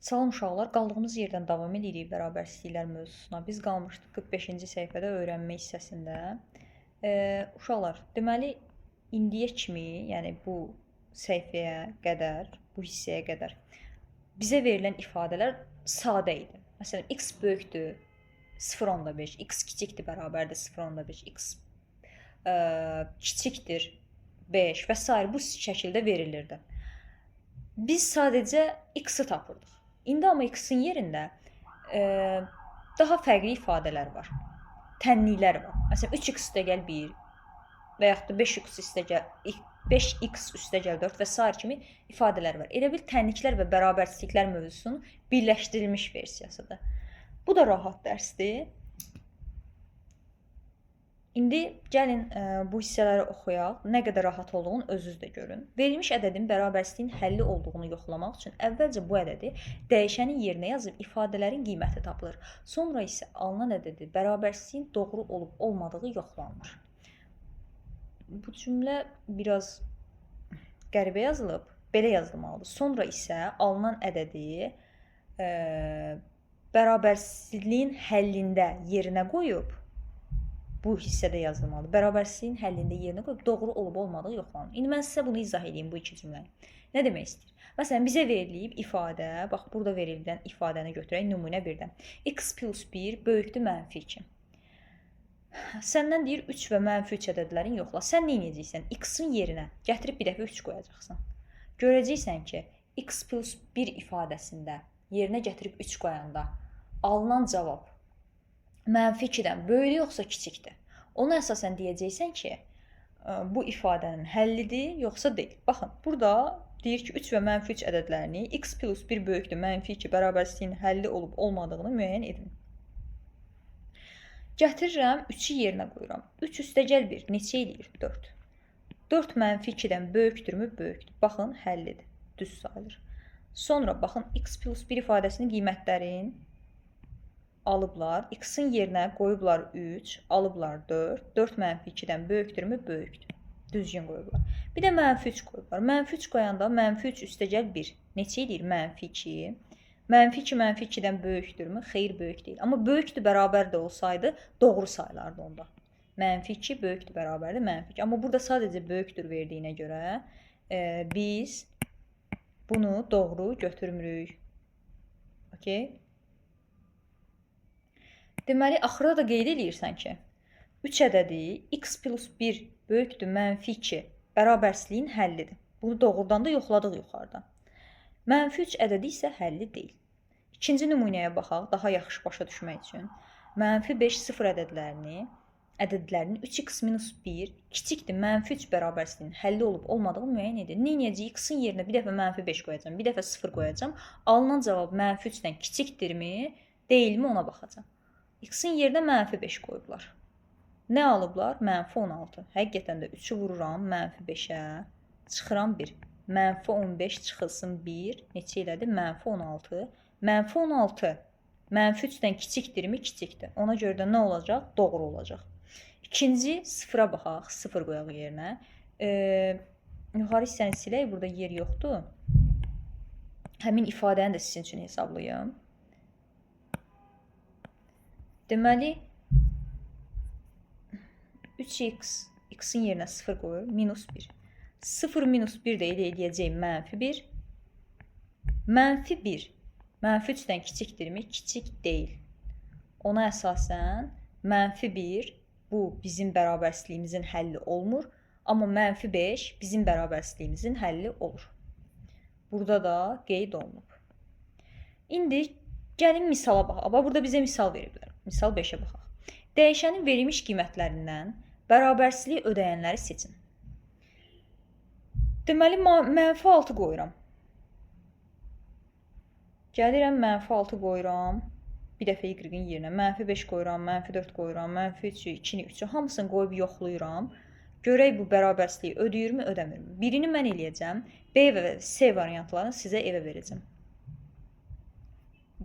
Salam uşaqlar, qaldığımız yerdən davam edirik bərabərsizliklər mövzusuna. Biz qalmışdıq 45-ci səhifədə öyrənmə hissəsində. Uşaqlar, deməli indiyə kimi, yəni bu səhifəyə qədər, bu hissəyə qədər bizə verilən ifadələr sadə idi. Məsələn, x böyükdür 0,5, x kiçikdir bərabərdir 0,5, x kiçikdir 5 və s. bu şəkildə verilirdi. Biz sadəcə x-i tapırdıq. İndi amma x-in yerində daha fərqli ifadələr var. Tənliklər var. Məsələn, 3x üstəgəl 1 və yaxud da 5x üstəgəl 4 və s. kimi ifadələr var. Elə bil tənliklər və bərabərsizliklər mövzusunun birləşdirilmiş versiyasıdır. Bu da rahat dərsdir. İndi gəlin bu hissələri oxuyaq. Nə qədər rahat olduğunu özünüz də görün. Verilmiş ədədin bərabərsizliyin həlli olduğunu yoxlamaq üçün əvvəlcə bu ədədi dəyişənin yerinə yazıb ifadələrin qiyməti tapılır. Sonra isə alınan ədədi bərabərsizliyin doğru olub olmadığı yoxlanılır. Bu cümlə biraz qəribə yazılıb. Belə yazılmalıdır. Sonra isə alınan ədədi bərabərsizliyin həllində yerinə qoyub bu hissədə yazılmalıdır. Bərabərsizliyin həllində yerinə qoyub doğru olub olmadığı yoxlanılır. İndi mən sizə bunu izah edeyim bu iki cümləni. Nə demək istəyir? Məsələn, bizə verilib ifadə, bax burada verilən ifadəni götürək nümunə 1-dən. X plus 1 böyükdür mənfi 2. Səndən deyir 3 və mənfi 3 ədədlərin yoxla. Sən nə edəcəksən? X-in yerinə gətirib bir dəfə 3 qoyacaqsan. Görəcəksən ki, x plus 1 ifadəsində yerinə gətirib 3 qoyanda alınan cavab mənfi 2-dən böyükdür yoxsa kiçikdir? Ona əsasən deyəcəksən ki, bu ifadənin həllidir yoxsa deyil. Baxın, burada deyir ki, 3 və mənfi 3 ədədlərini x plus 1 böyükdür mənfi 2 bərabərsizliyin həlli olub olmadığını müəyyən edin. Gətirirəm, 3-ü yerinə qoyuram. 3 üstəgəl 1 neçə eləyir? 4. 4 mənfi 2-dən böyükdürmü? Böyükdür. Baxın, həllidir. Düz sayılır. Sonra baxın, x plus 1 ifadəsinin qiymətlərin alıblar. X-in yerinə qoyublar 3, alıblar 4. 4 mənfi 2-dən böyükdürmü? Böyükdür. Düzgün qoyublar. Bir də mənfi 3 qoyublar. Mənfi 3 qoyanda mənfi 3 üstəgəl 1 neçə eləyir? Mənfi 2. Mənfi 2 mənfi 2-dən böyükdürmü? Xeyr, böyük deyil. Amma böyükdür, bərabər də olsaydı doğru sayılardı onda. Mənfi 2 böyükdür, bərabərdir mənfi 2. Amma burada sadəcə böyükdür verdiyinə görə biz bunu doğru götürmürük. Okay? Deməli, axırda da qeyd edirsən ki, 3 ədədi x plus 1 böyükdür mənfi 2 bərabərsizliyin həllidir. Bunu doğrudan da yoxladıq yuxarıdan. Mənfi 3 ədədi isə həlli deyil. İkinci nümunəyə baxaq, daha yaxşı başa düşmək üçün. Mənfi 5 0 ədədlərinin 3x minus 1 kiçikdir mənfi 3 bərabərsizliyin həlli olub olmadığı müəyyən edir. Neynəyəcək? X-in yerinə bir dəfə mənfi 5 qoyacam, bir dəfə 0 qoyacam. Alınan cavab mənfi 3-dən kiçikdirmi, deyilmi ona baxacam. X-in yerinə mənfi 5 qoyublar. Nə alıblar? Mənfi 16. Həqiqətən də 3-ü vururam mənfi 5-ə, çıxıram 1. Mənfi 15 çıxılsın 1, neçə elədi? Mənfi 16. Mənfi 16 mənfi 3-dən kiçikdirmi? Kiçikdir. Ona görə də nə olacaq? Doğru olacaq. İkinci sıfıra baxaq, 0 qoyaq yerinə. Yuxarı hissəni silək, burada yer yoxdur. Həmin ifadəni də sizin üçün hesablayım. Deməli, 3x, x-in yerinə 0 qoyur, minus 1. 0 minus 1 də elə eləyəcək mənfi 1. Mənfi 1, mənfi 3-dən kiçikdirmi? Kiçik deyil. Ona əsasən mənfi 1, bu bizim bərabərsizliyimizin həlli olmur. Amma mənfi 5 bizim bərabərsizliyimizin həlli olur. Burada da qeyd olunub. İndi gəlin misala baxaq. Burada bizə misal veriblər. Misal 5-ə baxaq. Dəyişənin verilmiş qiymətlərindən bərabərsizlik ödəyənləri seçin. Deməli, mənfi 6 qoyuram. Gəlirəm, mənfi 6 qoyuram. Bir dəfə y-in yerinə. Mənfi 5 qoyuram, mənfi 4 qoyuram, mənfi 3-ü, 2-ni, 3-ü. Hamısını qoyub yoxlayıram. Görək bu bərabərsizliyi ödəyirmi, ödəmirmi? Birini mən eləyəcəm. B və C variantlarını sizə evə verəcəm.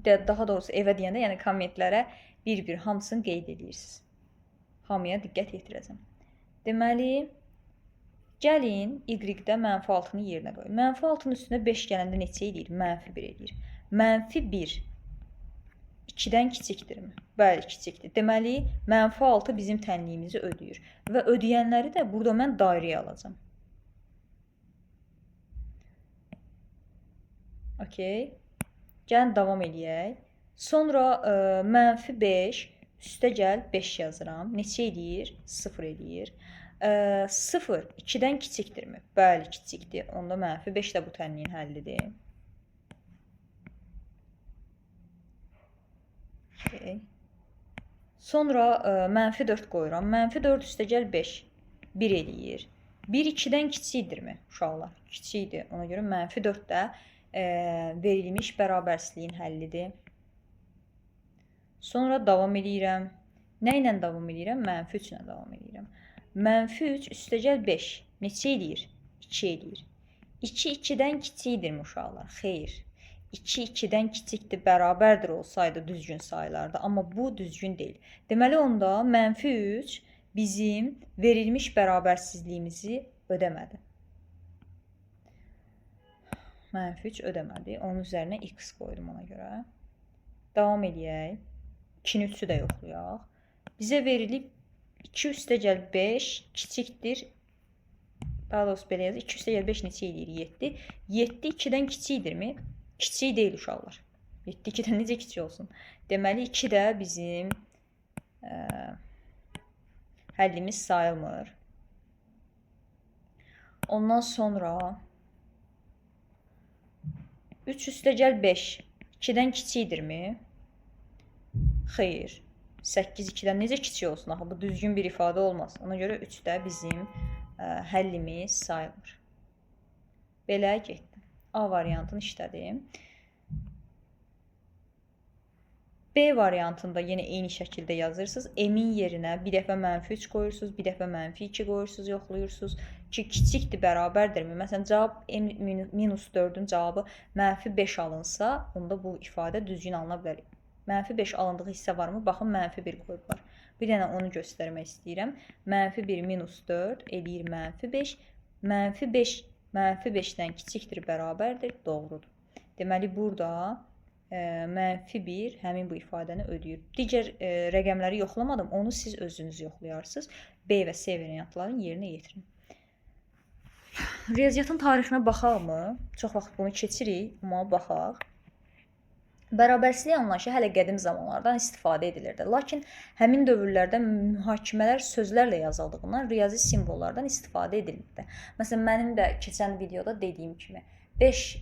Daha doğrusu evə deyəndə, yəni kommentlərə bir-bir hamısını qeyd edirsiniz. Hamıya diqqət yetirəcəm. Deməli, Gəlin y-də -6-nı yerinə qoyun. -6-nın üstünə 5 gələndə neçə edir? -1 edir. -1 2-dən kiçikdirmi? Bəli, kiçikdir. Deməli, -6 bizim tənliyimizi ödəyir. Və ödəyənləri də burada mən dairəyə alacağam. Okey. Gəlin davam edək. Sonra -5 üstə gəl 5 yazıram. Neçə edir? 0 edir. 0 2-dən kiçikdirmi? Bəli, kiçikdir. Onda -5 də bu tənliyin həllidir. Okay. Sonra -4 qoyuram. -4 üstə gəl 5. 1 eləyir. 1 2-dən kiçikdirmi uşaqlar? Kiçikdir. Ona görə -4 də verilmiş bərabərsizliyin həllidir. Sonra davam edirəm. Nə ilə davam edirəm? -3 ilə davam edirəm. -3 üstə gəl 5. Neçə eləyir? 2 eləyir. 2 2-dən kiçikdirmi uşaqlar? Xeyr. 2 2-dən kiçikdir, bərabərdir olsaydı düzgün sayılarda. Amma bu düzgün deyil. Deməli onda -3 bizim verilmiş bərabərsizliyimizi ödəmədi. -3 ödəmədi. Onun üzərinə x qoydum ona görə. Davam edək. 2-nin 3-ü də yoxlayaq. Bizə verilib 2 üstə gəl 5 kiçikdir. Daha doğrusu belə yazır. 2 üstə gəl 5 neçə edir? 7. 7 2-dən kiçikdirmi? Kiçik deyil uşaqlar. 7 2-dən necə kiçik olsun? Deməli 2 də bizim həllimiz sayılmır. Ondan sonra 3 üstə gəl 5. 2-dən kiçikdirmi? Xeyr. 8 2-dən necə kiçik olsun? Axı bu düzgün bir ifadə olmaz. Ona görə 3 də bizim həllimiz sayılmır. Belə getdi. A variantını işlədim. B variantında yenə eyni şəkildə yazırsınız. M-in yerinə bir dəfə -3 qoyursunuz, bir dəfə -2 qoyursunuz, yoxlayırsınız ki, kiçikdir, bərabərdirmi? Məsələn, cavab -4-ün cavabı -5 alınsa, onda bu ifadə düzgün alına bilər. -5 alındığı hissə varmı? Baxın, -1 qoyublar. Bir dənə onu göstərmək istəyirəm. -1 -4 eləyir -5. -5-dən kiçikdir, bərabərdir, doğrudur. Deməli, burada -1 həmin bu ifadəni ödəyir. Digər rəqəmləri yoxlamadım. Onu siz özünüz yoxlayarsınız. B və C variantların yerinə yetirin. Riyaziyyatın tarixinə baxaqmı? Çox vaxt bunu keçirik, amma baxaq. Bərabərsizlik anlayışı hələ qədim zamanlardan istifadə edilirdi. Lakin həmin dövrlərdə mühakimələr sözlərlə yazıldığından riyazi simvollardan istifadə edilirdi. Məsələn, mənim də keçən videoda dediyim kimi 5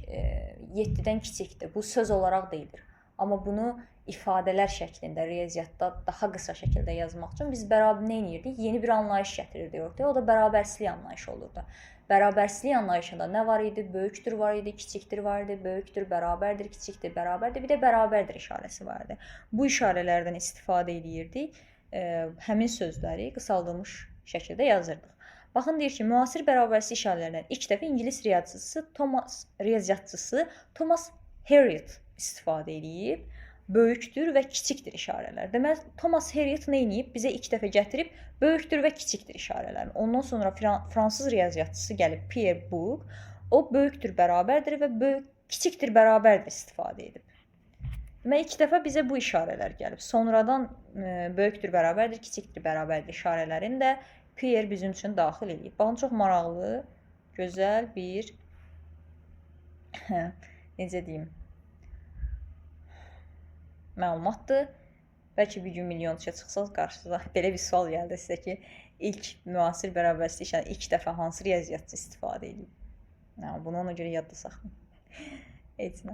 7-dən kiçikdir. Bu söz olaraq deyilir. Amma bunu ifadələr şəklində riyaziyyatda daha qısa şəkildə yazmaq üçün biz nə edirdik? Yeni bir anlayış gətirirdik ortaya. O da bərabərsizlik anlayışı olurdu. Bərabərsizlik anlayışında nə var idi? Böyükdür var idi, kiçikdir var idi, böyükdür, bərabərdir, kiçikdir, bərabərdir. Bir də bərabərdir işarəsi var idi. Bu işarələrdən istifadə edirdik. Həmin sözləri qısaldılmış şəkildə yazırdıq. Baxın, deyir ki, müasir bərabərsizlik işarələrindən ilk dəfə ingilis riyaziyyatçısı Thomas Harriot istifadə edib. Böyükdür və kiçikdir işarələr. Deməli, Thomas Harriot nə edib? Bizə ilk dəfə gətirib böyükdür və kiçikdir işarələrini. Ondan sonra fransız riyaziyyatçısı gəlib Pierre Bouc. O böyükdür, bərabərdir və kiçikdir, bərabərdir istifadə edib. Deməli, ilk dəfə bizə bu işarələr gəlib. Sonradan böyükdür, bərabərdir, kiçikdir, bərabərdir işarələrini də Pierre bizim üçün daxil edib. Baxın, çox maraqlı, gözəl bir necə deyim, məlumatdır. Bəlkə bir gün milyonçuya çıxsaq qarşınıza belə bir sual gəldi sizə ki, ilk müasir bərabərsizlik işarəsi ilk dəfə hansı riyaziyyatçı istifadə edib? Bunu ona görə yadda saxlayın. Etmə.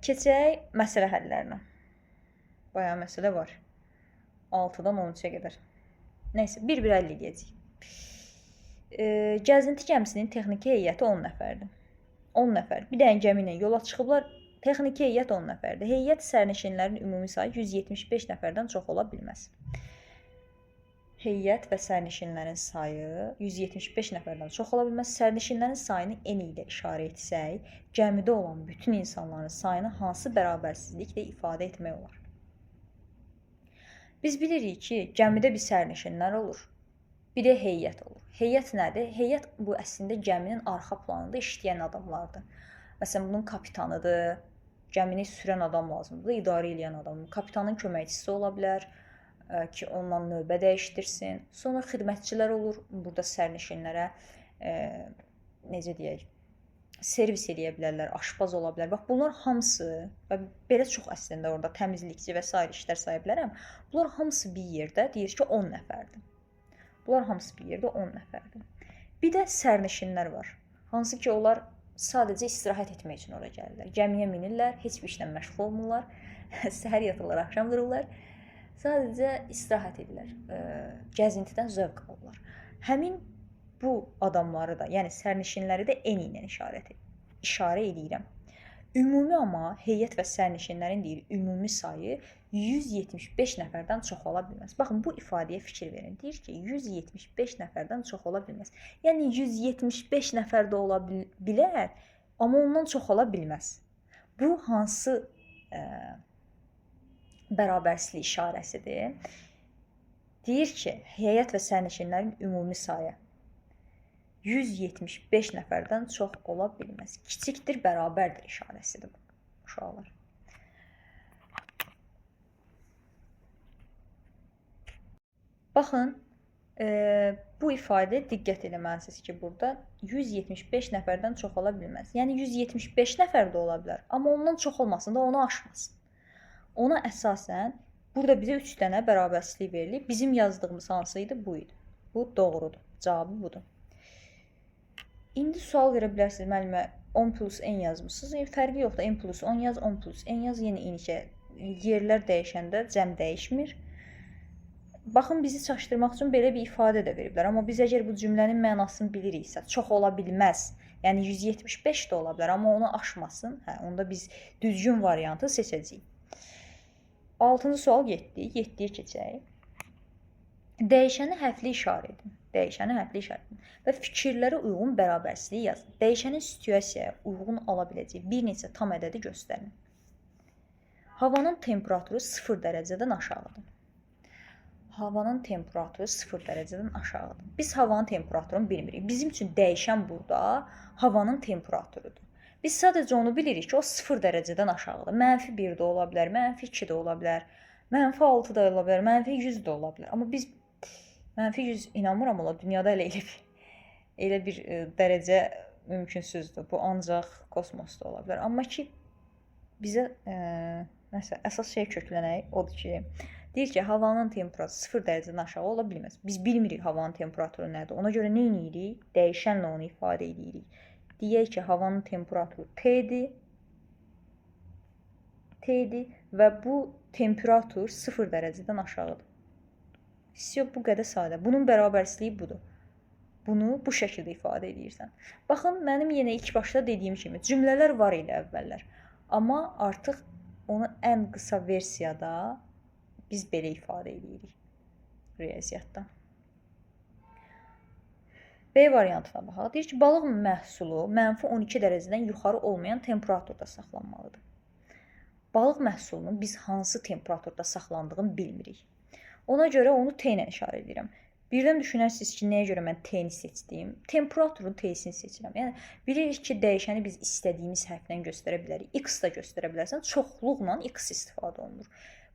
Keçək məsələ həllərinə. Bayağı məsələ var. 6-dan 13-ə qədər. Nəysə, bir-bir həll edəcəyik. Gəzinti gəmisinin texniki heyəti 10 nəfərdir. 10 nəfər. Bir dənə gəmi ilə yola çıxıblar. Texniki heyət 10 nəfərdir. Heyət sərnişinlərin ümumi sayı 175 nəfərdən çox ola bilməz. Heyət və sərnişinlərin sayı 175 nəfərdən çox ola bilməz. Sərnişinlərin sayını n ilə işarə etsək, gəmidə olan bütün insanların sayını hansı bərabərsizliklə ifadə etmək olar? Biz bilirik ki, gəmidə bir sərnişinlər olur. Bir də heyət olur. Heyət nədir? Heyət bu əslində gəminin arxa planında işləyən adamlardır. Məsələn, bunun kapitanıdır, gəmini sürən adam lazımdır, idarə edən adam. Kapitanın köməkçisi ola bilər ki, onunla növbə dəyişdirsin. Sonra xidmətçilər olur. Burada sərnişinlərə necə deyək, servis edə bilərlər, aşpaz ola bilər. Bax, bunlar hamısı, və belə çox əslində orada təmizlikçi və sair işlər saya bilərəm. Bunlar hamısı bir yerdə deyir ki, 10 nəfərdir. Bunlar hamısı bir yerdə 10 nəfərdir. Bir də sərnişinlər var. Hansı ki, onlar sadəcə istirahət etmək üçün ora gəlirlər. Gəmiyə minirlər, heç bir işlə məşğul olmurlar. Səhər yatırlar, axşam dururlar. Sadəcə istirahət edirlər. Gəzintidən zövq alırlar. Həmin bu adamları da, yəni sərnişinləri də eni ilə işarə edirəm. Ümumi amma heyət və sərnişinlərin deyir, ümumi sayı 175 nəfərdən çox ola bilməz. Baxın, bu ifadəyə fikir verin. Deyir ki, 175 nəfərdən çox ola bilməz. Yəni 175 nəfər də ola bilər, amma ondan çox ola bilməz. Bu hansı bərabərsizlik işarəsidir? Deyir ki, heyət və sərnişinlərin ümumi sayı 175 nəfərdən çox ola bilməz. Kiçikdir, bərabərdir işarəsidir bu, uşaqlar. Baxın, bu ifadə diqqət eləməlisiniz ki, burada 175 nəfərdən çox ola bilməz. Yəni 175 nəfər də ola bilər, amma ondan çox olmasın da onu aşmasın. Ona əsasən burada bizə 3 dənə bərabərsizlik verilib. Bizim yazdığımız hansı idi? Bu idi. Bu doğrudur. Cavabı budur. İndi sual verə bilərsiniz, müəllimə 10 plus n yazmışsınız. Fərqi yoxdur, n plus 10 yaz, 10 plus n yaz, yenə eyni yerlər dəyişəndə cəm dəyişmir. Baxın, bizi çaşdırmaq üçün belə bir ifadə də veriblər. Amma biz əgər bu cümlənin mənasını biliriksə, çox ola bilməz. Yəni 175 də ola bilər, amma onu aşmasın. Onda biz düzgün variantı seçəcəyik. 6-cı sual 7-yə keçək. Dəyişəni həfli işarə edin. Dəyişəni həfli işarə edin. Və fikirlərə uyğun bərabərsizliyi yazın. Dəyişənin situasiyaya uyğun ala biləcəyi bir neçə tam ədədi göstərin. Havanın temperaturu 0 dərəcədən aşağıdır. Havanın temperaturu 0 dərəcədən aşağıdır. Biz havanın temperaturunu bilmirik. Bizim üçün dəyişən burada havanın temperaturudur. Biz sadəcə onu bilirik ki, o 0 dərəcədən aşağıdır. -1 də ola bilər, -2 də ola bilər, -6 da ola bilər, -100 də ola bilər. Amma biz -100 inanmıram ola, dünyada elə bir dərəcə mümkünsüzdür. Bu ancaq kosmosda ola bilər. Amma ki, bizə əsas şey köklənək odur ki, deyir ki, havanın temperaturu 0 dərəcədən aşağı ola bilməz. Biz bilmirik havanın temperaturu nədir. Ona görə nə edirik? Dəyişənlə onu ifadə edirik. Deyək ki, havanın temperaturu T-dir. Və bu temperatur 0 dərəcədən aşağıdır. Bu qədər sadə. Bunun bərabərsizliyi budur. Bunu bu şəkildə ifadə edirsən. Baxın, mənim yenə ilk başda dediyim kimi cümlələr var idi əvvəllər. Amma artıq onu ən qısa versiyada biz belə ifadə edirik riyaziyyatda. B variantına baxaq. Deyir ki, balıq məhsulu -12 dərəcədən yuxarı olmayan temperaturda saxlanmalıdır. Balıq məhsulunun biz hansı temperaturda saxlandığını bilmirik. Ona görə onu T ilə işarə edirəm. Birdən düşünərsiniz ki, nəyə görə mən T-ni seçdim? Temperaturun T-sini seçirəm. Yəni, bilirik ki, dəyişəni biz istədiyimiz hərflə göstərə bilərik. X da göstərə bilərsən. Çoxluqla X istifadə olunur.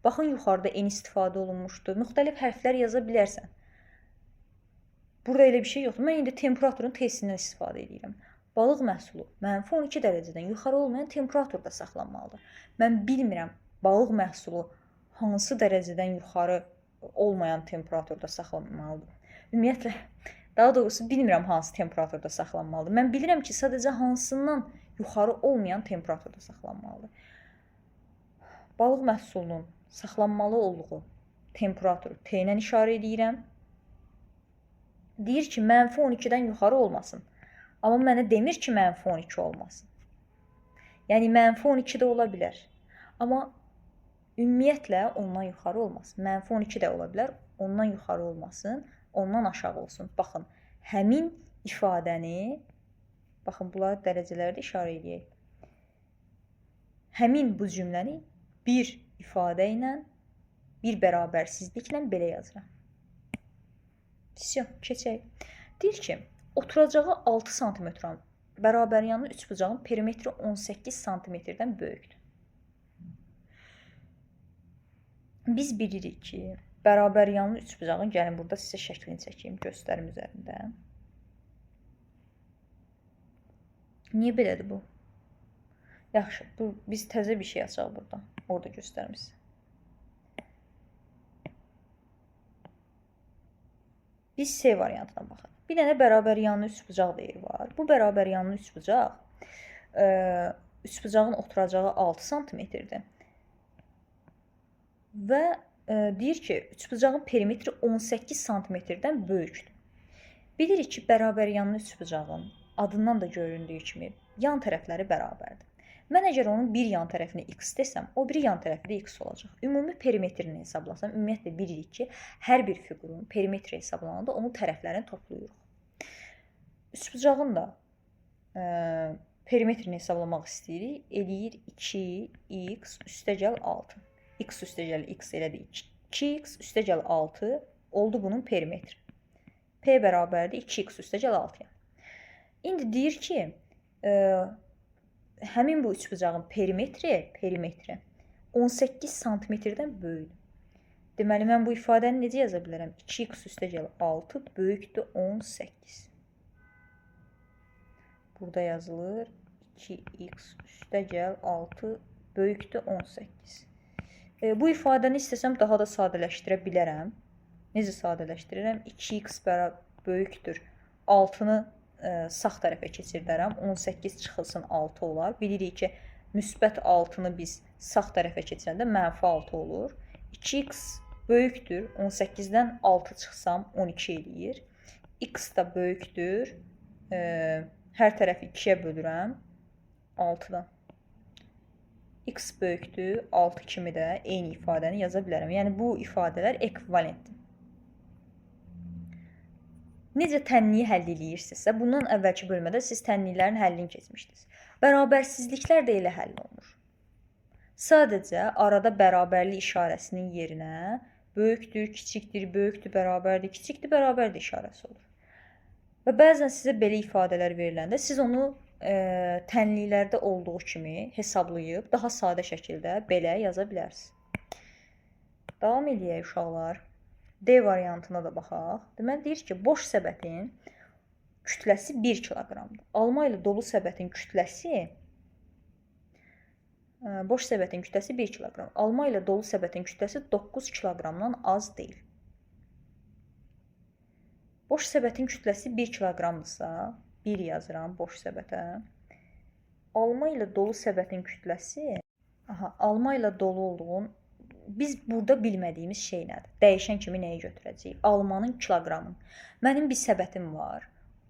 Baxın, yuxarıda N istifadə olunmuşdur. Müxtəlif hərflər yaza bilərsən. Burada elə bir şey yoxdur. Mən indi temperaturun T-sindən istifadə edirəm. Balıq məhsulu -12 dərəcədən yuxarı olmayan temperaturda saxlanmalıdır. Mən bilmirəm, balıq məhsulu hansı dərəcədən yuxarı olmayan temperaturda saxlanmalıdır. Ümumiyyətlə, daha doğrusu bilmirəm hansı temperaturda saxlanmalıdır. Mən bilirəm ki, sadəcə hansından yuxarı olmayan temperaturda saxlanmalıdır. Balıq məhsulunun saxlanmalı olduğu temperaturu T ilə işarə edirəm. Deyir ki, -12-dən yuxarı olmasın. Amma mənə demir ki, -12 olmasın. Yəni, -12 də ola bilər. Amma ümumiyyətlə, ondan yuxarı olmasın. -12 də ola bilər, ondan yuxarı olmasın, ondan aşağı olsun. Baxın, həmin ifadəni, baxın, bunları dərəcələrdə işarə edək. Həmin bu cümləni bir ifadə ilə, bir bərabərsizliklə belə yazıram. Vəsiyo, keçək. Deyir ki, oturacağı 6 sm bərabər yanlı üçbucağın perimetri 18 sm-dən böyükdür. Biz bilirik ki, bərabər yanlı üçbucağın, gəlin burada sizə şəklini çəkeyim, göstərim üzərində. Niyə belədir bu? Yaxşı, biz təzə bir şey açaq burada. Orada göstərim sizə. Biz C variantına baxaq. Bir dənə bərabər yanlı üçbucaq deyir var. Bu bərabər yanlı üçbucaq üçbucağın oturacağı 6 sm-dir. Və deyir ki, üçbucağın perimetri 18 sm-dən böyükdür. Bilirik ki, bərabər yanlı üçbucağın adından da göründüyü kimi yan tərəfləri bərabərdir. Mən əgər onun bir yan tərəfini x desəm, o biri yan tərəfi də x olacaq. Ümumi perimetrini hesablasam, ümumiyyətlə bilirik ki, hər bir fiqurun perimetri hesablananda onun tərəflərini toplayırıq. Üçbucağın da perimetrini hesablamaq istəyirik. Eləyir 2x üstəgəl 6. X üstəgəl x elədir 2x üstəgəl 6 oldu bunun perimetri. P bərabərdir 2x üstəgəl 6-ya. İndi deyir ki, həmin bu üçbucağın perimetri 18 sm-dən böyükdür. Deməli, mən bu ifadəni necə yaza bilərəm? 2x üstəgəl 6 böyükdür 18. Burada yazılır 2x üstəgəl 6 böyükdür 18. Bu ifadəni istəsəm daha da sadələşdirə bilərəm. Necə sadələşdirirəm? 2x böyükdür 6-nı sağ tərəfə keçirdərəm. 18 çıxılsın 6 olar. Bilirik ki, müsbət 6-nı biz sağ tərəfə keçirəndə mənfi 6 olur. 2x böyükdür. 18-dən 6 çıxsam 12 eləyir. X da böyükdür. Hər tərəfi 2-yə bölürəm. 6-dan. X böyükdür. 6 kimi də eyni ifadəni yaza bilərəm. Yəni, bu ifadələr ekvivalentdir. Necə tənliyi həll edirsinizsə, bundan əvvəlki bölmədə siz tənliklərin həllini keçmişdiniz. Bərabərsizliklər də elə həll olunur. Sadəcə arada bərabərlik işarəsinin yerinə böyükdür, kiçikdir, böyükdür, bərabərdir, kiçikdir, bərabərdir işarəsi olur. Və bəzən sizə belə ifadələr veriləndə siz onu tənliklərdə olduğu kimi hesablayıb daha sadə şəkildə belə yaza bilərsiniz. Davam edək uşaqlar. D variantına da baxaq. Deməli, deyir ki, boş səbətin kütləsi 1 kiloqramdır. Alma ilə dolu səbətin kütləsi boş səbətin kütləsi 1 kiloqram. Alma ilə dolu səbətin kütləsi 9 kiloqramdan az deyil. Boş səbətin kütləsi 1 kiloqramdırsa, 1 yazıram boş səbətə. Alma ilə dolu səbətin kütləsi, alma ilə dolu olduğun, biz burada bilmədiyimiz şey nədir? Dəyişən kimi nəyi götürəcəyik? Almanın kiloqramın. Mənim bir səbətim var.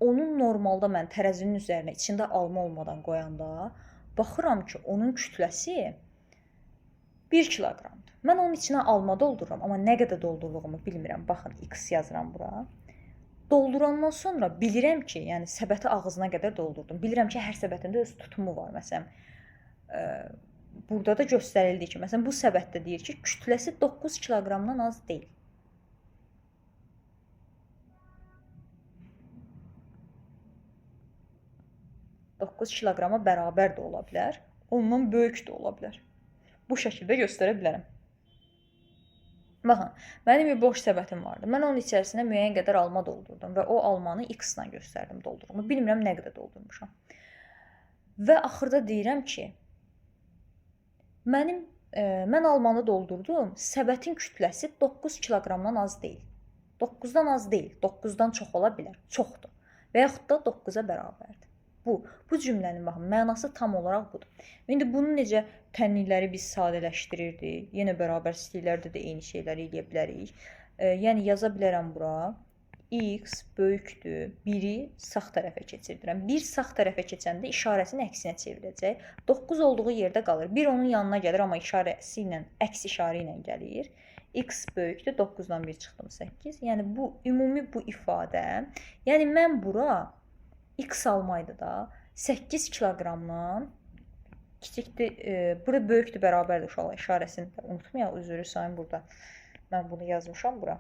Onun normalda mən tərəzinin üzərinə içində alma olmadan qoyanda baxıram ki, onun kütləsi 1 kiloqramdır. Mən onun içinə alma doldururam, amma nə qədər doldurduğumu bilmirəm. Baxın, x yazıram bura. Doldurandan sonra bilirəm ki, yəni səbəti ağzına qədər doldurdum. Bilirəm ki, hər səbətində öz tutumu var. Məsələn, burada da göstərildi ki, məsələn, bu səbətdə deyir ki, kütləsi 9 kiloqramdan az deyil. Doqquz kiloqrama bərabər də ola bilər, ondan böyük də ola bilər. Bu şəkildə göstərə bilərəm. Baxın, mənim bir boş səbətim vardı. Mən onun içərisində müəyyən qədər alma doldurdum və o almanı x-la göstərdim doldurduğumu. Bilmirəm nə qədər doldurmuşam. Və axırda deyirəm ki, mən almanı doldurdum, səbətin kütləsi 9 kiloqramdan az deyil. 9-dan az deyil, 9-dan çox ola bilər, çoxdur. Və yaxud da 9-a bərabərdir. Bu cümlənin baxın, mənası tam olaraq budur. İndi bunu necə tənlikləri biz sadələşdirirdik, yenə bərabərsizliklərdə də eyni şeyləri eləyə bilərik. Yəni yaza bilərəm bura, x böyükdür, 1-i sağ tərəfə keçirdirəm. 1 sağ tərəfə keçəndə işarəsini əksinə çevirəcək. 9 olduğu yerdə qalır. 1 onun yanına gəlir, amma işarəsi ilə, əks işarə ilə gəlir. X böyükdür, 9-dan 1 çıxdım 8. Yəni bu ümumi bu ifadə. Yəni mən bura x almaydı da 8 kiloqramdan kiçikdir, burada böyükdür, bərabərdir uşaqlar işarəsini unutmayaq, üzrü sayın burada. Mən bunu yazmışam bura.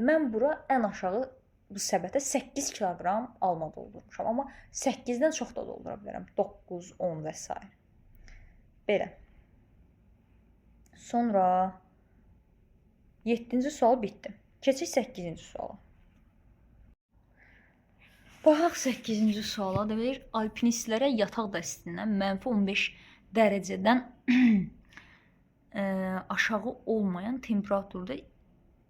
mən bura ən aşağı bu səbətə 8 kiloqram alma doldurmuşam. Amma 8-dən çox da doldura bilərəm. 9, 10 və s. Belə. Sonra 7-ci sual bitdi. Keçək 8-ci suala. Baxaq 8-ci suala. Deyir, alpinistlərə yataq dəstindən -15 dərəcədən aşağı olmayan temperaturda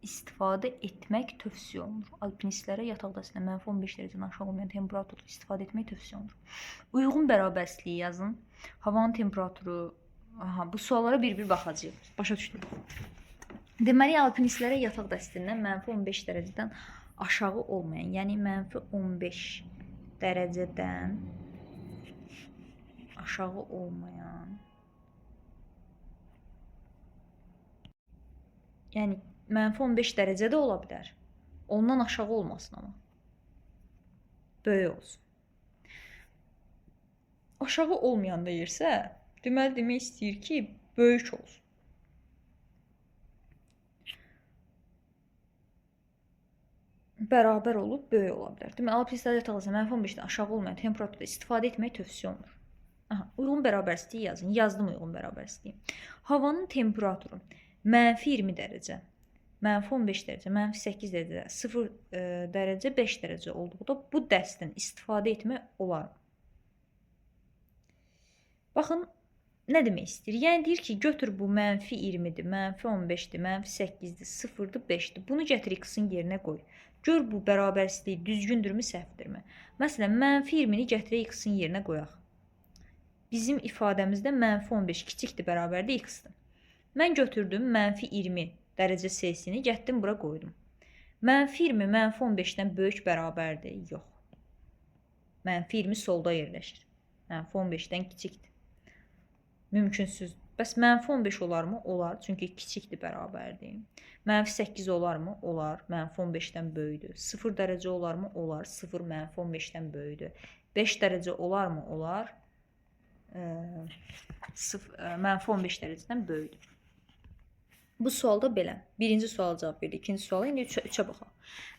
istifadə etmək tövsiyə olunur. Alpinistlərə yataq dəstindən -15 dərəcədən aşağı olmayan temperaturda istifadə etmək tövsiyə olunur. Uyğun bərabərsizliyi yazın. Havanın temperaturu, bu suallara bir-bir baxacağıq. Başa düşdük. Deməli, alpinistlərə yataq dəstindən -15 dərəcədən aşağı olmayan, yəni -15 dərəcədən aşağı olmayan, yəni -15 dərəcədə ola bilər. Ondan aşağı olmasın amma. Böyük olsun. Aşağı olmayan deyirsə, deməli demək istəyir ki, böyük olsun. Bərabər olub böyük ola bilər. Deməli, alpinistlərə yataq dəstindən -15-dən aşağı olmayan temperaturda istifadə etmək tövsiyə olunur. Uyğun bərabərsizliyi yazın. Yazdım uyğun bərabərsizliyi. Havanın temperaturu -20 dərəcə, -15 dərəcə, -8 dərəcə, 0 dərəcə, 5 dərəcə olduqda bu dəstdən istifadə etmək olar. Baxın, nə demək istəyir? Yəni deyir ki, götür bu -20-dir, -15-dir, -8-dir, 0-dır, 5-dir. Bunu gətir x-in yerinə qoy. Gör bu bərabərsizlik düzgündürmü, səhvdirmi? Məsələn, -20-ni gətirək x-in yerinə qoyaq. Bizim ifadəmizdə -15 kiçikdir, bərabərdir x-dir. Mən götürdüm -20 dərəcə C-sini, getdim bura qoydum. -20 -15-dən böyük bərabərdir? Yox. -20 solda yerləşir. -15-dən kiçikdir. Mümkünsüz. Bəs -15 olarmı? Olar. Çünki kiçikdir, bərabərdir. -8 olarmı? Olar. -15-dən böyükdür. 0 dərəcə olarmı? Olar. 0 -15-dən böyükdür. 5 dərəcə olarmı? Olar. -15 dərəcədən böyükdür. Bu sualda belə. Birinci suala cavab verdik. İkinci suala indi 3-ə baxaq.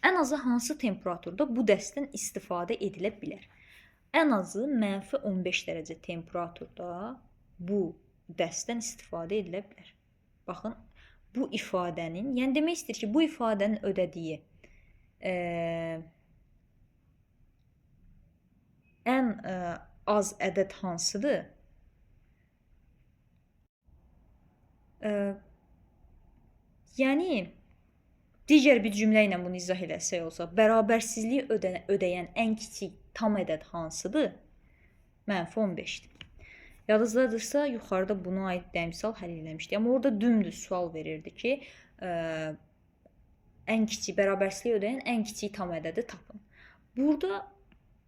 Ən azı hansı temperaturda bu dəstdən istifadə edilə bilər? Ən azı -15 dərəcə temperaturda bu dəstdən istifadə edilə bilər. Baxın, bu ifadənin, yəni demək istəyir ki, bu ifadənin ödədiyi ən az ədəd hansıdır? Yəni, digər bir cümlə ilə bunu izah eləsək olsa, bərabərsizliyi ödəyən ən kiçik tam ədəd hansıdır? -15-dir. Yadınızdadırsa, yuxarıda buna aid dəmsal həll eləmişdik. Amma orada dümdüz sual verirdi ki, ən kiçik bərabərsizliyi ödəyən ən kiçik tam ədədi tapın. Burada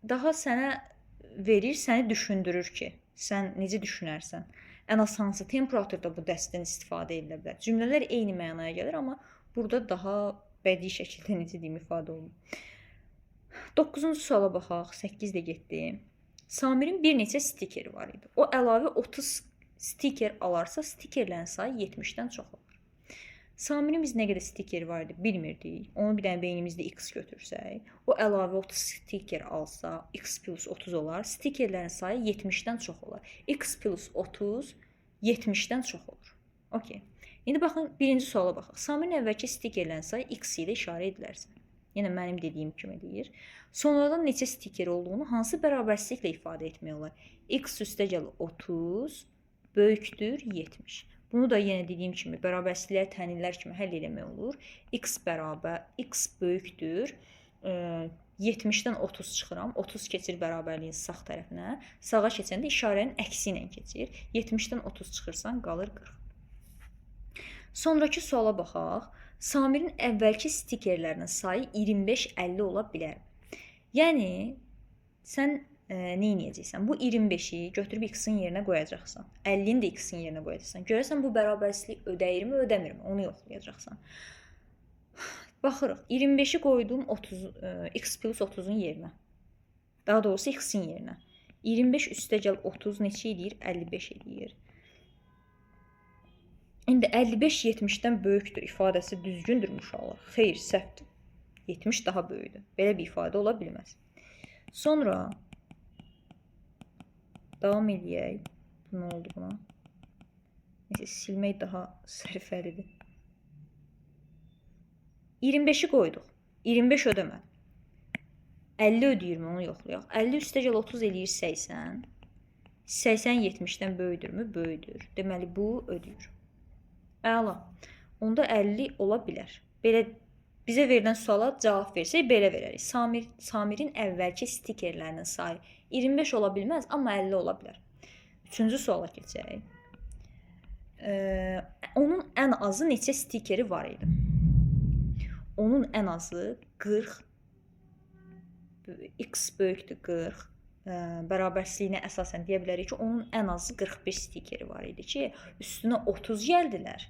daha sənə verir, səni düşündürür ki, sən necə düşünərsən? Ən az hansı temperaturda bu dəstdən istifadə edilə bilər? Cümlələr eyni mənaya gəlir, amma burada daha bədii şəkildə necə deyim, ifadə olunur. 9-cu suala baxaq, 8 də getdi. Samirin bir neçə stikeri var idi. O əlavə 30 stiker alarsa, stikerlərin sayı 70-dən çox olur. Samirin biz nə qədər stikeri var idi bilmirdik. Onu bir dənə beynimizdə x götürsək, o əlavə 30 stiker alsa, x plus 30 olar. Stikerlərin sayı 70-dən çox olar. X plus 30 70-dən çox olur. Okey. İndi baxın, birinci suala baxaq. Samirin əvvəlki stikerlərin sayı x ilə işarə edilərsə. Yəni mənim dediyim kimi deyir. Sonradan neçə stiker olduğunu hansı bərabərsizliklə ifadə etmək olar? X üstəgəl 30 böyükdür 70. Bunu da yenə dediyim kimi bərabərsizliklər, tənillər kimi həll eləmək olur. X böyükdür 70-dən 30 çıxıram. 30 keçir bərabərliyin sağ tərəfinə. Sağa keçəndə işarənin əksi ilə keçir. 70-dən 30 çıxırsan, qalır 40. Sonrakı suala baxaq. Samirin əvvəlki stikerlərinin sayı 25-50 ola bilər. Yəni, sən nə edəcəksən? Bu 25-i götürüb x-in yerinə qoyacaqsan. 50-ni də x-in yerinə qoyacaqsan. Görəsən, bu bərabərsizlik ödəyirmi, ödəmirmi? Onu yoxlayacaqsan. Baxırıq. 25-i qoydum x plus 30-un yerinə. Daha doğrusu x-in yerinə. 25 üstəgəl 30 neçə edir? 55 edir. İndi 55 70-dən böyükdür ifadəsi düzgündürmü uşaqlar? Xeyr, səhvdir. 70 daha böyükdür. Belə bir ifadə ola bilməz. Sonra davam eləyək. Bu nə oldu buna? Neyse, silmək daha sərfəlidir. 25'i qoyduq. 25 ödəmədi. 50 ödəyirmi onu yoxlayaq. 50 üstə gəl 30 eləyir 80. 80 70-dən böyükdürmü? Böyükdür. Deməli bu ödəyir. Əla. Onda 50 ola bilər. Belə bizə verilən suala cavab versək belə verərik. Samirin əvvəlki stikerlərinin sayı 25 ola bilməz, amma 50 ola bilər. Üçüncü suala keçək. Onun ən azı neçə stikeri var idi? Onun ən azı 40, x böyükdür 40, bərabərsizliyinə əsasən deyə bilərik ki, onun ən azı 41 stikeri var idi ki, üstünə 30 gəldilər,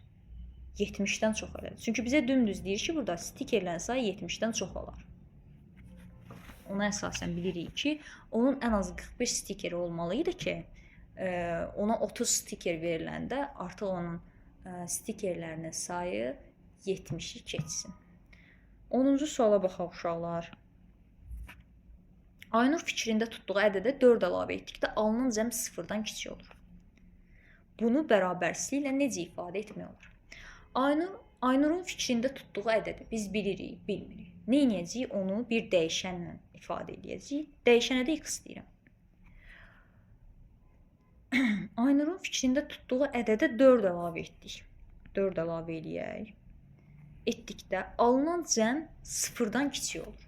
70-dən çox elədi. Çünki bizə dümdüz deyir ki, burada stikerlərin sayı 70-dən çox olar. Ona əsasən bilirik ki, onun ən azı 41 stikeri olmalıydı ki, ona 30 stiker veriləndə artıq onun stikerlərinin sayı 70-i keçsin. 10-cu suala baxaq uşaqlar. Aynur fikrində tutduğu ədədə 4 əlavə etdikdə alınan cəm 0-dan kiçik olur. Bunu bərabərsizliklə necə ifadə etmək olur? Aynurun fikrində tutduğu ədədi biz bilirik, bilmirik. Nə edəcəyik? Onu bir dəyişənlə ifadə edəcəyik. Dəyişənə də x deyirəm. Aynurun fikrində tutduğu ədədə 4 əlavə etdik. 4 əlavə eləyək. Etdikdə alınan cəm 0-dan kiçik olur.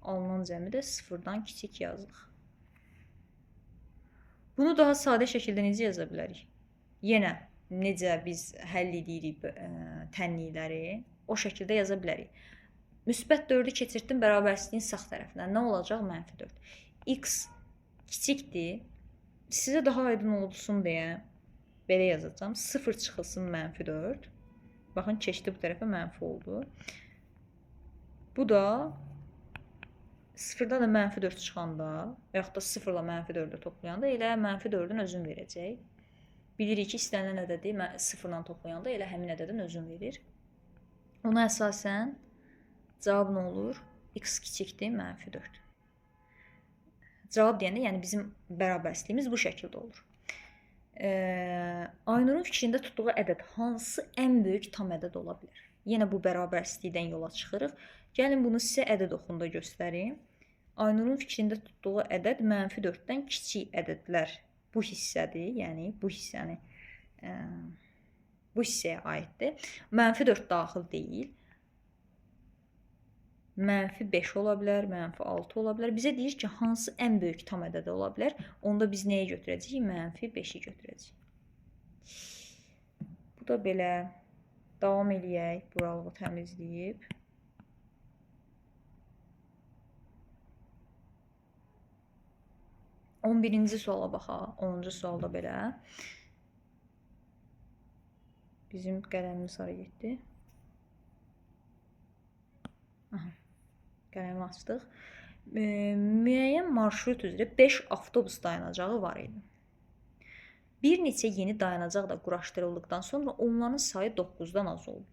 Alınan cəmi də 0-dan kiçik yazırıq. Bunu daha sadə şəkildə necə yaza bilərik? Yenə necə biz həll edirik tənlikləri, o şəkildə yaza bilərik. Müsbət 4-ü keçirtdim bərabərsizliyin sağ tərəfindən. Nə olacaq? -4. X kiçikdir. Sizə daha aydın olsun deyə belə yazacağım. 0 çıxılsın -4. Baxın, keçdi bu tərəfə mənfi oldu. Bu da 0-dan da -4 çıxanda, və yaxud da 0-la -4-ü toplayanda elə -4-ün özünü verəcək. Bilirik ki, istənilən ədədi 0-la toplayanda elə həmin ədədin özünü verir. Ona əsasən cavab nə olur? X kiçikdir, -4. Cavab deyəndə, yəni bizim bərabərsizliyimiz bu şəkildə olur. Aynurun fikrində tutduğu ədəd hansı ən böyük tam ədəd ola bilər? Yenə bu bərabərsizlikdən yola çıxırıq. Gəlin bunu sizə ədəd oxunda göstərim. Aynurun fikrində tutduğu ədəd -4-dən kiçik ədədlər bu hissədir. Yəni bu hissəni bu hissəyə aiddir. -4 daxil deyil. -5 ola bilər, -6 ola bilər. Bizə deyir ki, hansı ən böyük tam ədəd ola bilər? Onda biz nəyə götürəcəyik? -5-i götürəcəyik. Bu da belə. Davam eləyək. Buralığı təmizləyib. On birinci suala baxaq. 10-cu sualda belə. Bizim qələmimiz hara getdi? Qələmi açdıq. Müəyyən marşrut üzrə 5 avtobus dayanacağı var idi. Bir neçə yeni dayanacaq da quraşdırıldıqdan sonra onların sayı 9-dan az oldu.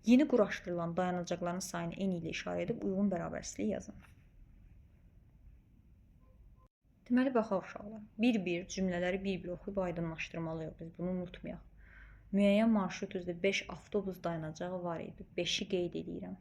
Yeni quraşdırılan dayanacaqların sayını n ilə işarə edib uyğun bərabərsizliyi yazın. Deməli, baxaq uşaqlar. Bir-bir cümlələri bir-bir oxuyub aydınlaşdırmalıyıq. Biz bunu unutmayaq. Müəyyən marşrut üzrə 5 avtobus dayanacağı var idi. 5-i qeyd edirəm.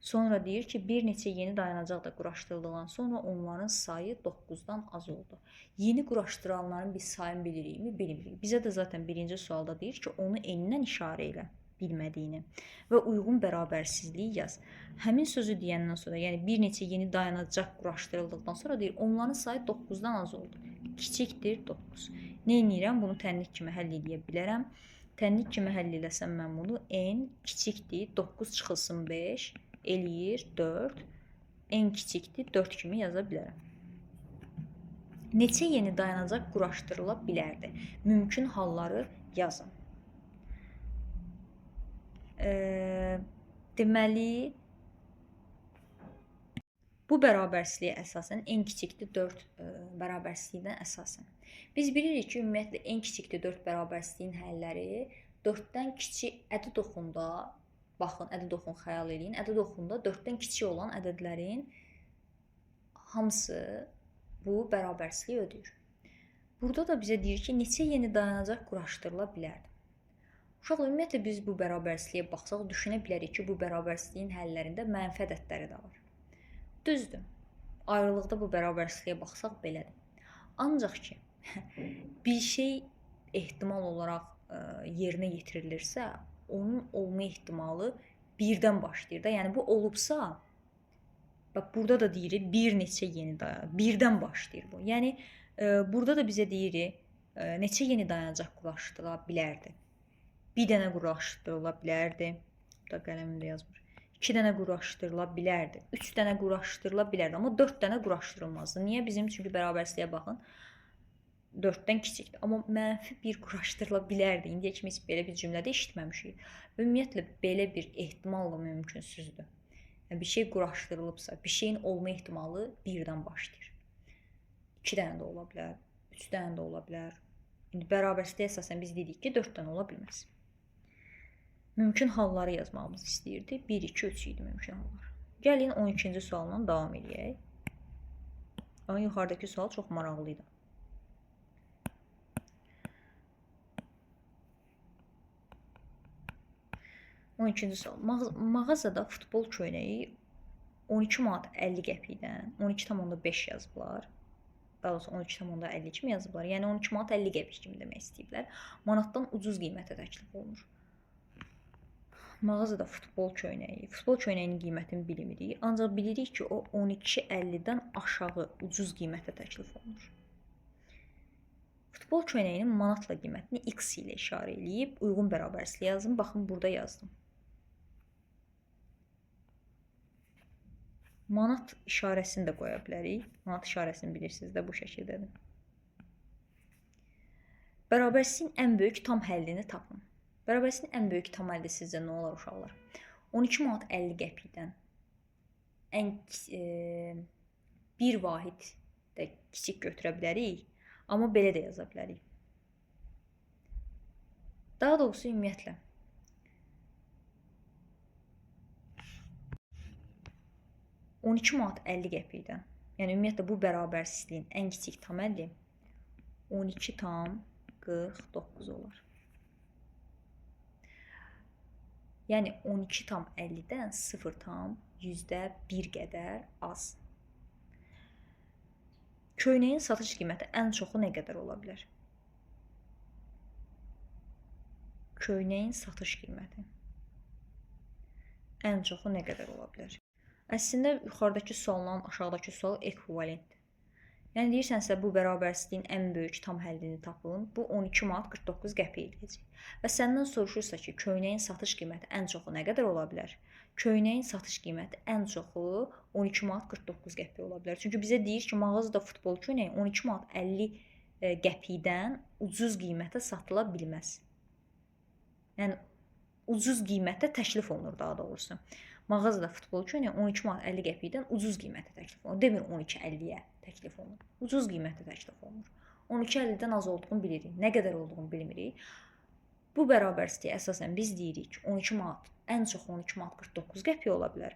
Sonra deyir ki, bir neçə yeni dayanacaq da quraşdırıldığından sonra onların sayı 9-dan az oldu. Yeni quraşdırılanların biz sayını bilirikmi? Bilmirik. Bizə də zaten birinci sualda deyir ki, onu n-dən işarə elə bilmədiyini və uyğun bərabərsizliyi yaz. Həmin sözü deyəndən sonra, yəni bir neçə yeni dayanacaq quraşdırıldıqdan sonra deyir, onların sayı 9-dan az oldu. Kiçikdir 9. Nə edirəm? Bunu tənlik kimi həll edə bilərəm. Tənlik kimi həll eləsəm mən bunu n kiçikdir 9 çıxılsın 5 eləyir 4. N kiçikdir 4 kimi yaza bilərəm. Neçə yeni dayanacaq quraşdırıla bilərdi? Mümkün halları yazın. Deməli, bu bərabərsizliyə əsasən n kiçikdir 4 bərabərsizliyindən əsasən. Biz bilirik ki, ümumiyyətlə n kiçikdir 4 bərabərsizliyin həlləri 4-dən kiçik ədəd oxunda baxın, ədəd oxunu xəyal eləyin. Ədəd oxununda 4-dən kiçik olan ədədlərin hamısı bu bərabərsizliyi ödəyir. Burada da bizə deyir ki, neçə yeni dayanacaq quraşdırıla bilərdi. Uşaqlar, ümumiyyətlə biz bu bərabərsizliyə baxsaq, düşünə bilərik ki, bu bərabərsizliyin həllərində mənfi ədədləri də var. Düzdür, ayrılıqda bu bərabərsizliyə baxsaq belədir. Ancaq ki, bir şey ehtimal olaraq yerinə yetirilirsə, onun olma ehtimalı birdən başlayır da. Yəni bu olubsa, bax burada da deyirik bir neçə yeni dayanacaq, birdən başlayır bu. Yəni burada da bizə deyirik neçə yeni dayanacaq quraşdırıla bilərdi. Bir dənə quraşdırıla bilərdi. Burada qələmimdə yazmır. 2 dənə quraşdırıla bilərdi. 3 dənə quraşdırıla bilərdi, amma 4 dənə quraşdırılmazdı. Niyə? Bizim çünki bərabərsizliyə baxın. 4-dən kiçikdir. Amma mənfi bir quraşdırıla bilərdi. İndiyə kimi heç belə bir cümlədə eşitməmişik. Ümumiyyətlə belə bir ehtimalla mümkünsüzdür. Yəni bir şey quraşdırılıbsa, bir şeyin olma ehtimalı birdən başlayır. 2 dənə də ola bilər, 3 dənə də ola bilər. İndi bərabərsizliyə əsasən biz dedik ki, 4 dənə ola bilməz. Mümkün halları yazmağımız istəyirdi. 1, 2, 3 idi mümkün hallar. Gəlin 12-ci sualla davam edək. Amma yuxarıdakı sual çox maraqlı idi. 12-ci sual. Mağazada futbol köynəyi 12 manat 50 qəpikdən 12,5 yazıblar. Daha doğrusu 12,50 kimi yazıblar. Yəni 12 manat 50 qəpik kimi demək istəyiblər. Manatdan ucuz qiymətə təklif olunur. Mağazada futbol köynəyinin qiymətini bilmirik. Ancaq bilirik ki, o 12,50-dən aşağı ucuz qiymətə təklif olunur. Futbol köynəyinin manatla qiymətini X ilə işarə edib uyğun bərabərsizlik yazın. Baxın, burada yazdım. Manat işarəsini də qoya bilərik. Manat işarəsini bilirsiniz də bu şəkildədir. Bərabərsizliyin ən böyük tam həllini tapın. Bərabərsizliyin ən böyük tam həlli sizcə nə olar uşaqlar? 12 manat 50 qəpikdən bir vahid də kiçik götürə bilərik. Amma belə də yaza bilərik. Daha doğrusu ümumiyyətlə. – 12 manat 50 qəpikdən. Yəni ümumiyyətlə bu bərabərsizliyin ən kiçik tam həlli 12,49 olar. Yəni 12,50-dən 0,1 qədər az. Köynəyin satış qiyməti ən çoxu nə qədər ola bilər? Köynəyin satış qiyməti ən çoxu nə qədər ola bilər? Əslində yuxarıdakı sualların aşağıdakı sual ekvivalentdir. Yəni deyirsənsə bu bərabərsizliyin ən böyük tam həllini tapın. Bu 12 manat 49 qəpik edəcək. Və səndən soruşursa ki, köynəyin satış qiyməti ən çoxu nə qədər ola bilər? Köynəyin satış qiyməti ən çoxu 12 manat 49 qəpik ola bilər. Çünki bizə deyir ki, mağazada futbol köynəyi 12 manat 50 qəpikdən ucuz qiymətə satıla bilməz. Yəni ucuz qiymətə təklif olunur daha doğrusu. Mağazada futbol köynəyi 12 manat 50 qəpikdən ucuz qiymətə təklif olunur. Demir 12,50-yə təklif olunur. Ucuz qiymətə təklif olunur. 12,50-dən az olduğunu bilirik. Nə qədər olduğunu bilmirik. Bu bərabərsizliyə əsasən biz deyirik ki, 12 manat, ən çox 12 manat 49 qəpik ola bilər.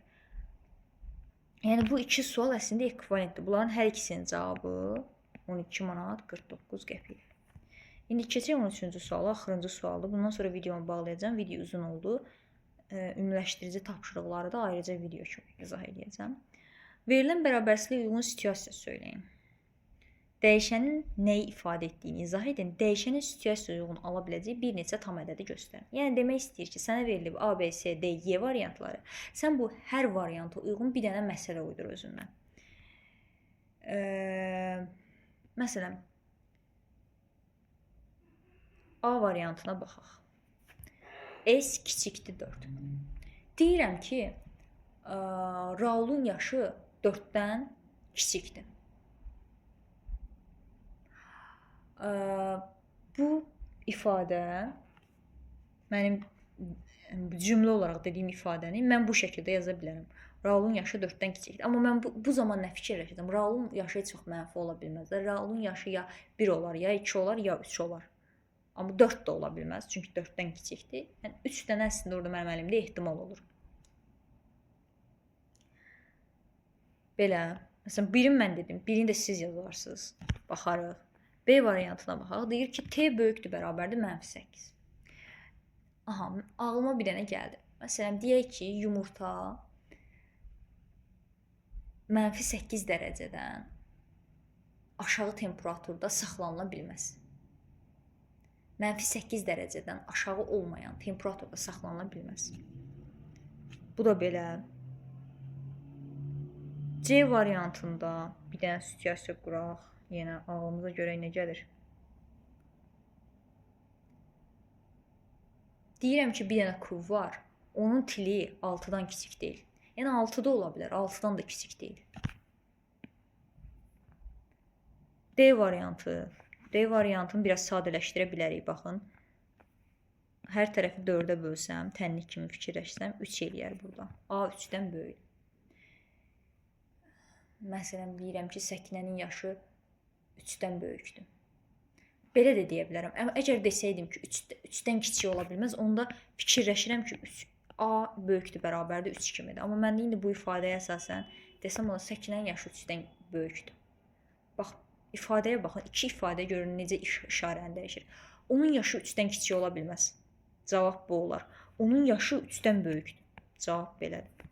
Yəni bu iki sual əslində ekvivalentdir. Bunların hər ikisinin cavabı 12 manat 49 qəpik. İndi keçək 13-cü suala, axırıncı sualdır. Bundan sonra videomu bağlayacağım. Video uzun oldu. Ümumiləşdirici tapşırıqları da ayrıca video kimi izah edəcəm. Verilən bərabərsizliyə uyğun situasiya söyləyin. Dəyişənin nəyi ifadə etdiyini izah edin. Dəyişənin situasiyaya uyğun ala biləcəyi bir neçə tam ədədi göstərin. Yəni demək istəyir ki, sənə verilib A, B, C, D, Y variantları. Sən bu hər varianta uyğun bir dənə məsələ uydur özündən. Məsələn, A variantına baxaq. S kiçikdir 4. Deyirəm ki, Raulun yaşı 4-dən kiçikdir. Bu ifadə, mənim cümlə olaraq dediyim ifadəni mən bu şəkildə yaza bilərəm. Raulun yaşı 4-dən kiçikdir. Amma mən bu zaman nə fikirləşəcəm? Raulun yaşı heç çox mənfi ola bilməz. Raulun yaşı ya 1 olar, ya 2 olar, ya 3 olar. Amma 4 də ola bilməz, çünki 4-dən kiçikdir. Yəni 3 dənə əslində orada mənim əlimdə ehtimal olur. Belə, məsələn, birini mən dedim, birini də siz yazarsınız. Baxarıq. B variantına baxaq. Deyir ki, T böyükdür bərabərdir -8. Aha, ağlıma bir dənə gəldi. Məsələn, deyək ki, yumurta -8 dərəcədən aşağı temperaturda saxlanıla bilməz. -8 dərəcədən aşağı olmayan temperaturda saxlanıla bilməz. Bu da belə. C variantında bir dənə situasiya quraq. Yenə ağlımıza görə nə gəlir? Deyirəm ki, bir dənə kub var. Onun tili 6-dan kiçik deyil. Yəni 6-da ola bilər, 6-dan da kiçik deyil. D variantı. D variantını biraz sadələşdirə bilərik, baxın. Hər tərəfi 4-ə bölsəm, tənlik kimi fikirləşsəm, 3 eləyər burada. A 3-dən böyük. Məsələn, deyirəm ki, Səkinənin yaşı 3-dən böyükdür. Belə də deyə bilərəm. Amma əgər desəydim ki, 3-dən kiçik ola bilməz, onda fikirləşirəm ki, A böyükdür, bərabərdir 3 kimidir. Amma mən indi bu ifadəyə əsasən desəm, ola Səkinənin yaşı 3-dən böyükdür. Bax, ifadəyə baxın, iki ifadə görün necə işarəni dəyişir. Onun yaşı 3-dən kiçik ola bilməz. Cavab bu olar. Onun yaşı 3-dən böyükdür. Cavab belədir.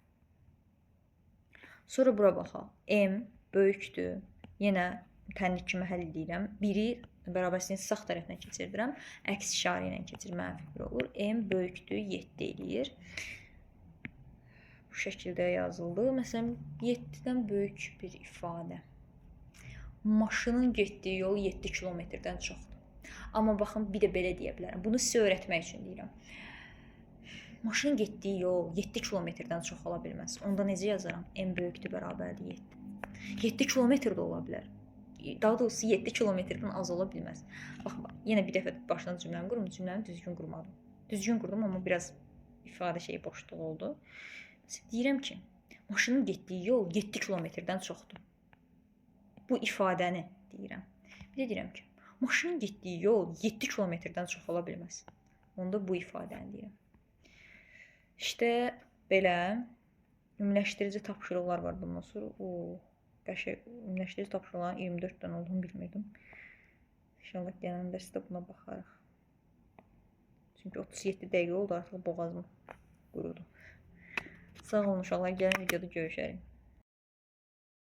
Sonra bura baxaq. M böyükdür. Yenə tənlik kimi həll edirəm. Biri bərabərsinin sağ tərəfinə keçirdirəm. Əks işarə ilə keçir, -1 olur. M böyükdür, 7 eləyir. Bu şəkildə yazıldı. Məsələn, 7-dən böyük bir ifadə. Maşının getdiyi yol 7 kilometrdən çoxdur. Amma baxın, bir də belə deyə bilərəm. Bunu sizə öyrətmək üçün deyirəm. Maşının getdiyi yol 7 kilometrdən çox ola bilməz. Onda necə yazaram? M böyükdür, bərabərdir 7. 7 kilometr də ola bilər. Daha doğrusu 7 kilometrdən az ola bilməz. Bax, yenə bir dəfə başdan cümləmi qurum. Cümləmi düzgün qurmadım. Düzgün qurdum, amma biraz ifadə şeyi boşluq oldu. Deyirəm ki, maşının getdiyi yol 7 kilometrdən çoxdur. Bu ifadəni deyirəm. Bir də deyirəm ki, maşının getdiyi yol 7 kilometrdən çox ola bilməz. Onda bu ifadəni deyirəm. İşte belə ümumiləşdirici tapşırıqlar var bundan sonra. Qəşəng ümumiləşdirici tapşırıqların 24 dənə olduğunu bilmirdim. İnşallah gələn dərsdə buna baxarıq. Çünki 37 dəqiqə oldu, artıq boğazım qurudu. Sağ olun uşaqlar, gələn videoda görüşərik.